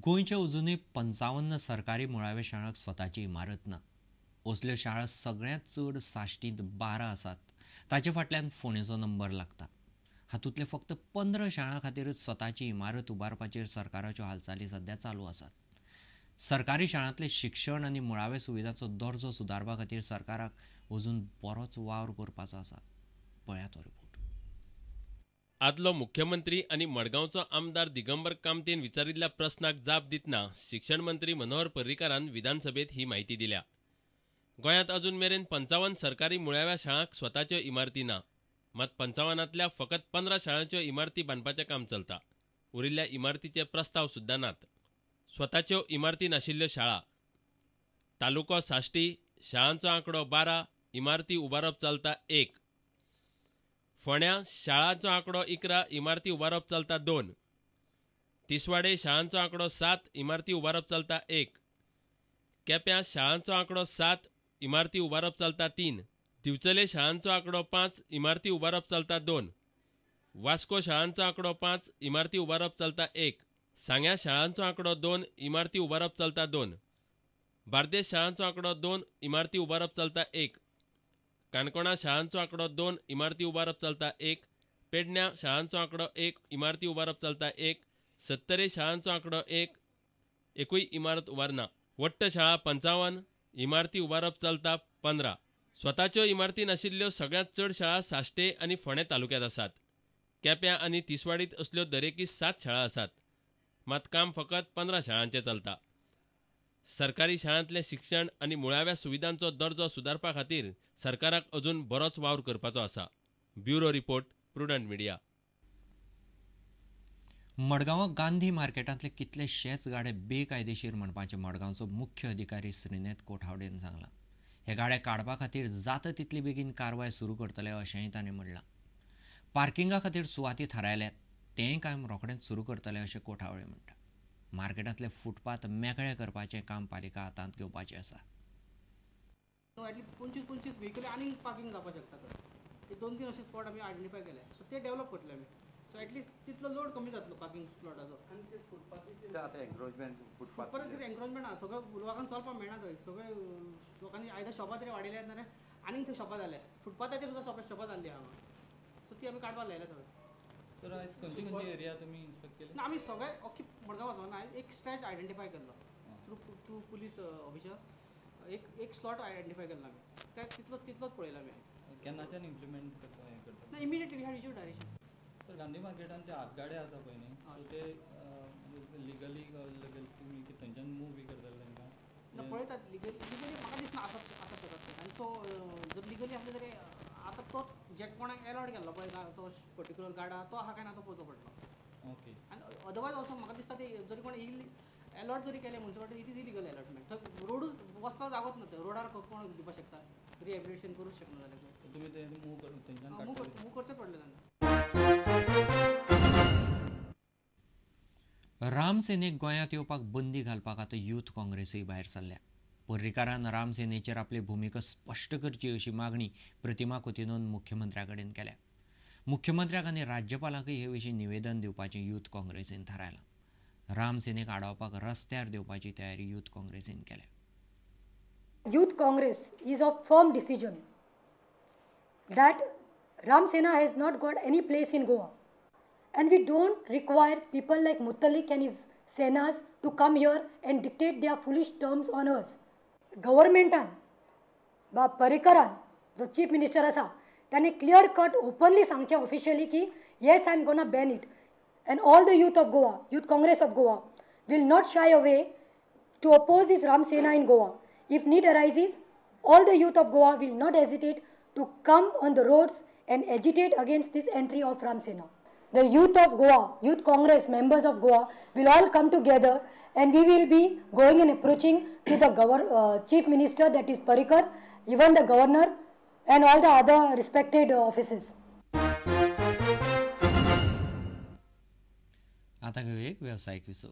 गोंयच्या अजुनूय 55 सरकारी मुळाव्या शाळांक स्वताची इमारत ना. असल्यो शाळा सगळ्यांत चड साश्टींत 12 आसात. ताचे फाटल्यान फोंडेचो नंबर लागता. हातूंतले फक्त 15 शाळां खातीरच स्वताची इमारत उबारपाचेर सरकाराच्यो हालचाली सध्या चालू आसात. सरकारी शाळांतले शिक्षण आनी मुळाव्या सुविधांचो दर्जो सुदारपा खातीर सरकाराक अजून बरोच वावर करपाचो आसा. पळयात हो रिपोर्ट. आदलो मुख्यमंत्री आणि मडगांवचो आमदार दिगंबर कामतेन विचारिल्ल्या प्रस्नाक जाप दितना शिक्षण मंत्री मनोहर पर्रीकारान विधानसभेत ही माहिती दिल्या. गोंयांत अजून मेरेन 55 सरकारी मुळाव्या शाळांक स्वताच्यो इमारती ना. मात 55तल्या फकत 15 शाळांच्यो इमारती बांदपाचें काम चलता. उरिल्ल्या इमारतीचे प्रस्ताव सुद्दां नात. स्वताच्यो इमारती नाशिल्ल्यो शाळा. तालुको साश्टी, शाळांचो आंकडो 12, इमारती उबारप चलता 1. फोंड्या शाळांचो आंकडो 11, इमारती उबारप चलता 2. तिसवाडे शाळांचो आंकडो 7, इमारती उबारप चलता 1. केप्यां शाळांचो आंकडो 7, इमारती उबारप चलता 3. दिवचले शाळांचो आंकडो 5, इमारती उबारप चलता 2. वास्को शाळांचो आंकडो 5, इमारती उबारप चलता 1. सांग्या शाळांचो आंकडो 2, इमारती उबारप चलता 2. बार्देस शाळांचो आंकडो 2, इमारती उबारप चलता 1. काणकोणा शाळांचो आंकडो 2, इमारती उबारप चलता 1. पेडण्या शाळांचो आंकडो 1, इमारती उबारप चलता 1. सत्तरे शाळांचो आंकडो 1, एकूय इमारत उबारना. वट्ट शाळा 55, इमारती उबारप चलता 15. स्वताच्यो इमारती नाशिल्ल्यो सगळ्यांत चड शाळा साश्टे आनी फोंडे तालुक्यांत आसात. केप्यां आनी तिसवाडीत असल्यो दरेकी 7 शाळा आसात. मात काम फकत 15 शाळांचें चलता. सरकारी शाळांतले शिक्षण आनी मुळाव्या सुविधांचो दर्जो सुदारपा खातीर सरकाराक अजून बरोच वावर करपाचो आसा. Bureau report, prudent media. मडगांवां गांधी मार्केटांतले कितलेशेच गाडे बेकायदेशीर म्हणपाचे मडगांवचो मुख्य अधिकारी श्रीनेत कोठावडेन सांगला. हे गाडे काडपा खातीर जाता तितली बेगीन कारवाय सुरू करतले अशेंय ताणें म्हणलां. पार्किंगा खातीर सुवाती थारायल्यात, तेंय काम रोखडेंच सुरू करतले अशें कोठावडे म्हणटा. मार्केटांतले फुटपाथ मेकळे करपाचें काम पालिका हातांत घेवपाचें आसा. 25 व्हेकल आनी पार्किंग जावपाक शकता. ते 2-3 असे स्पॉट आमी आयडेंटिफाय केले. सो ते डेव्हलप करतले आमी. सो एटलीस्ट तितलो लोड कमी जातलो पार्किंग स्लॉटाचो. आनी ते फुटपाथीचेर आतां एन्क्रोचमेंट फुटपाथाचेर एन्क्रोचमेंट आसा. सगळं लोकांक चलपाक मेळना थंय. सगळे लोकांनी आयदर शॉपां तरी वाडयल्यात ना आनीक थंय शॉपां जाल्या. फुटपाथाचेर सुद्दां शॉपां जाल्ली हांगा. सो ती आमी काडपाक लायल्या सगळें. तर आयज खंयची खंयची एरिया तुमी इन्स्पेक्ट केले? ना आमी सगळे ओके मडगांव वचोन आयज एक स्ट्रेच आयडेंटिफाय केल्लो थ्रू पुलीस ऑफिसर. एक स्लॉट आयडेंटिफाय केल्लो आमी. त्या तितलोच पळयला आमी. केन्नाच्यान इम्प्लिमेंट करता हें करता? ना immediately we have issued direction. तर गांधी मार्केटान जे आतगाडे आसा पळय न्ही, सो ते लिगली तुमी थंयच्यान मूव बी करतले तांकां? ना पळयतात लिगली म्हाका दिसना आसा शकत. आनी तो जर लिगली आसले तरी आतां तोच जे कोणाक अलॉट केल्लो पळय तो पर्टिक्युलर गाडा तो आहा काय ना तो पळोवचो पडटलो. ओके. आनी अदरवायज असो म्हाका दिसता ते जरी कोण अलॉट जरी केले municipality it is illegal allotment. थंय रोडूच वचपाक जागोच ना. थंय रोडार कोण दिवपाक शकता? रिहॅबिलिटेशन करूंक शकना जाल्यार तुमी ते मूव करून थंयच्यान मूव करचें पडलें तांकां. रामसेनेक गोंयांत येवपाक बंदी घालपाक आतां युथ काँग्रेसय भायर सरल्या. पर्रीकारान रामसेनेचेर आपली भुमिका स्पश्ट करची अशी मागणी प्रतिमा कोतिनोन मुख्यमंत्र्या कडेन केल्या. मुख्यमंत्र्याक आनी राज्यपालांकय हे विशीं निवेदन दिवपाचें युथ काँग्रेसीन थारायलां. रामसेनेक आडावपाक रस्त्यार देवपाची तयारी युथ काँग्रेसीन केल्या. Youth Congress is of firm decision that Ram Sena has not got any place in Goa, and we don't require people like Muttalik and his Senas to come here and dictate their foolish terms on us. Governmentan बा पर्रीकारान जो chief minister आसा त्याने clear cut openly सांगचें officially की yes I am gonna ban it. And all the youth of Goa, Youth Congress of Goa will not shy away to oppose this Ram Sena in Goa. If need arises, all the youth of Goa will not hesitate to come on the roads and agitate against this entry of Ram Sena. The youth of Goa, Youth Congress members of Goa will all come together and we will be going and approaching to the Chief Minister, that is Parrikar, even the Governor and all the other respected offices. आता घेऊ एक व्यावसायिक विसव.